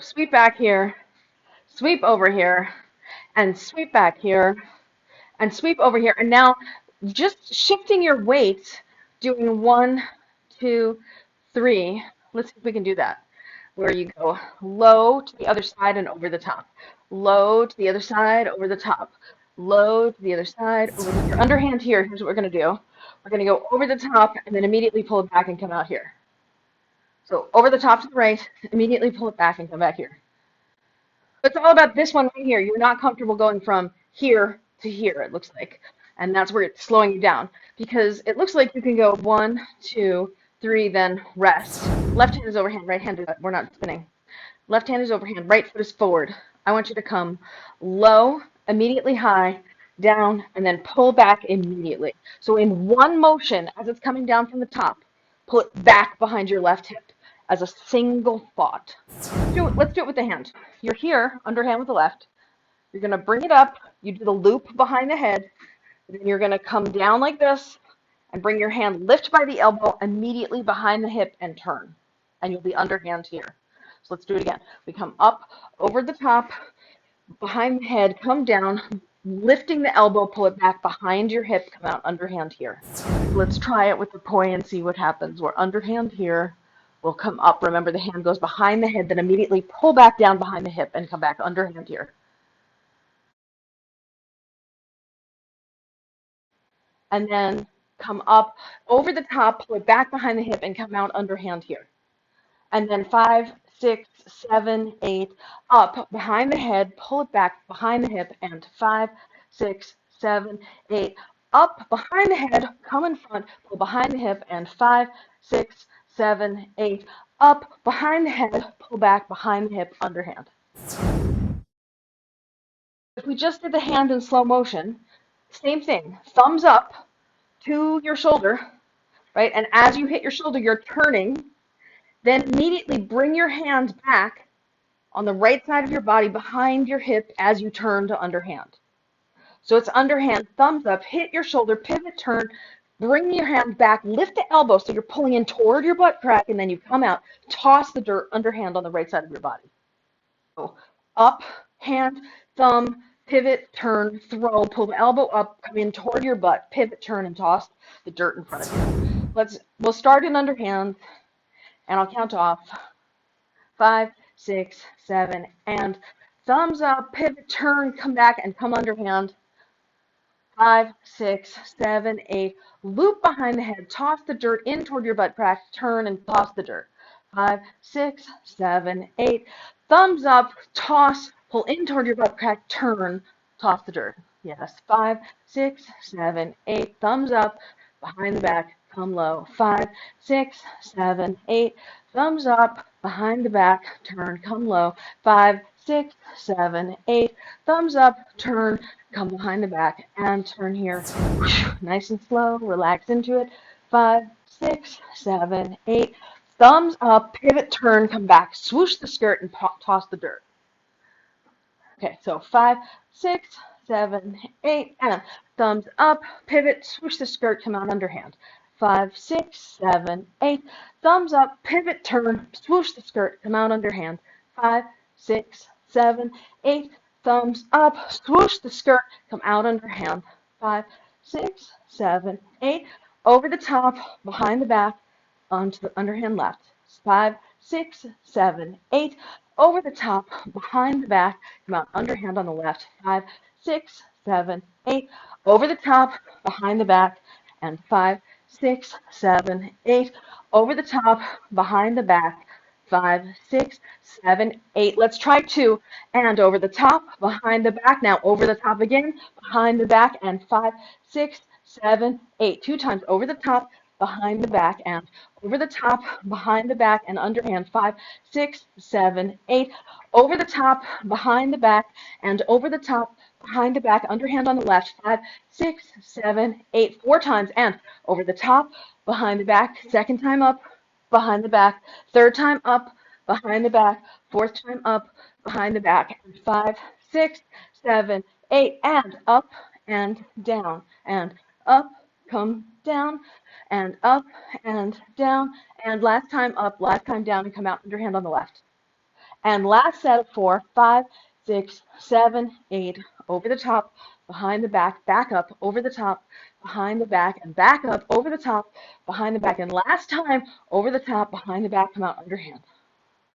Sweep back here, sweep over here, and sweep back here, and sweep over here. And now just shifting your weight, doing 1, 2, 3. Let's see if we can do that. Where you go low to the other side and over the top. Low to the other side, over the top. Low to the other side, over your underhand here. Here's what we're going to do. We're going to go over the top and then immediately pull it back and come out here. So over the top to the right, immediately pull it back and come back here. It's all about this one right here. You're not comfortable going from here to here, it looks like. And that's where it's slowing you down. Because it looks like you can go 1, 2, 3, then rest. Left hand is overhand, right hand is, we're not spinning. Left hand is overhand, right foot is forward. I want you to come low, immediately high, down, and then pull back immediately. So in one motion, as it's coming down from the top, pull it back behind your left hip as a single thought. Let's do it with the hand. You're here, underhand with the left. You're going to bring it up. You do the loop behind the head. Then you're going to come down like this and bring your hand, lift by the elbow, immediately behind the hip and turn. And you'll be underhand here. So let's do it again. We come up, over the top, behind the head, come down, lifting the elbow, pull it back behind your hip, come out underhand here. Let's try it with the poi and see what happens. We're underhand here. We'll come up. Remember, the hand goes behind the head, then immediately pull back down behind the hip and come back underhand here. And then come up over the top, pull it back behind the hip, and come out underhand here. And then 5, 6, 7, 8, up behind the head, pull it back behind the hip, and 5, 6, 7, 8, up behind the head, come in front, pull behind the hip, and 5, 6, 7, 8, up behind the head, pull back behind the hip, underhand. If we just did the hand in slow motion, same thing, thumbs up to your shoulder, right? And as you hit your shoulder, you're turning. Then immediately bring your hand back on the right side of your body behind your hip as you turn to underhand. So it's underhand, thumbs up, hit your shoulder, pivot, turn, bring your hand back, lift the elbow so you're pulling in toward your butt crack, and then you come out, toss the dirt underhand on the right side of your body. So up, hand, thumb, pivot, turn, throw, pull the elbow up, come in toward your butt, pivot, turn, and toss the dirt in front of you. We'll start in underhand, and I'll count off. 5, 6, 7, and thumbs up, pivot, turn, come back, and come underhand. 5, 6, 7, 8. Loop behind the head, toss the dirt in toward your butt crack, turn and toss the dirt. 5, 6, 7, 8. Thumbs up, toss, pull in toward your butt crack, turn, toss the dirt. Yes. 5, 6, 7, 8. Thumbs up, behind the back, come low. 5, 6, 7, 8. Thumbs up, behind the back, turn, come low. 5, 6, 7, 8. Thumbs up, turn, come behind the back, and turn here. Nice and slow, relax into it. 5, 6, 7, 8. Thumbs up, pivot, turn, come back, swoosh the skirt, and toss the dirt. Okay, so 5, 6, 7, 8, and thumbs up, pivot, swoosh the skirt, come out underhand. 5, 6, 7, 8. Thumbs up, pivot, turn, swoosh the skirt, come out underhand. 5, 6, 7, 8. Thumbs up, swoosh the skirt, come out underhand. 5, 6, 7, 8. Over the top, behind the back, onto the underhand left. 5, 6, 7, 8. Over the top, behind the back, come out underhand on the left. 5, 6, 7, 8. Over the top, behind the back, and 5, 6, 7, 8. Over the top, behind the back. 5, 6, 7, 8. Let's try 2. And over the top, behind the back. Now over the top again, behind the back, and 5, 6, 7, 8. 2 times over the top, behind the back, and over the top, behind the back, and underhand. 5, 6, 7, 8. Over the top, behind the back, and over the top, behind the back, underhand on the left. 5, 6, 7, 8. 4 times, and over the top, behind the back. Second time up, behind the back. Third time up, behind the back. Fourth time up, behind the back. And 5, 6, 7, 8, and up and down and up, come down and up and down, and last time up, last time down, and come out underhand on the left. And last set of 4, 5, 6, 7, 8, over the top, behind the back up, over the top, behind the back, and back up, over the top, behind the back. And last time, over the top, behind the back, come out underhand.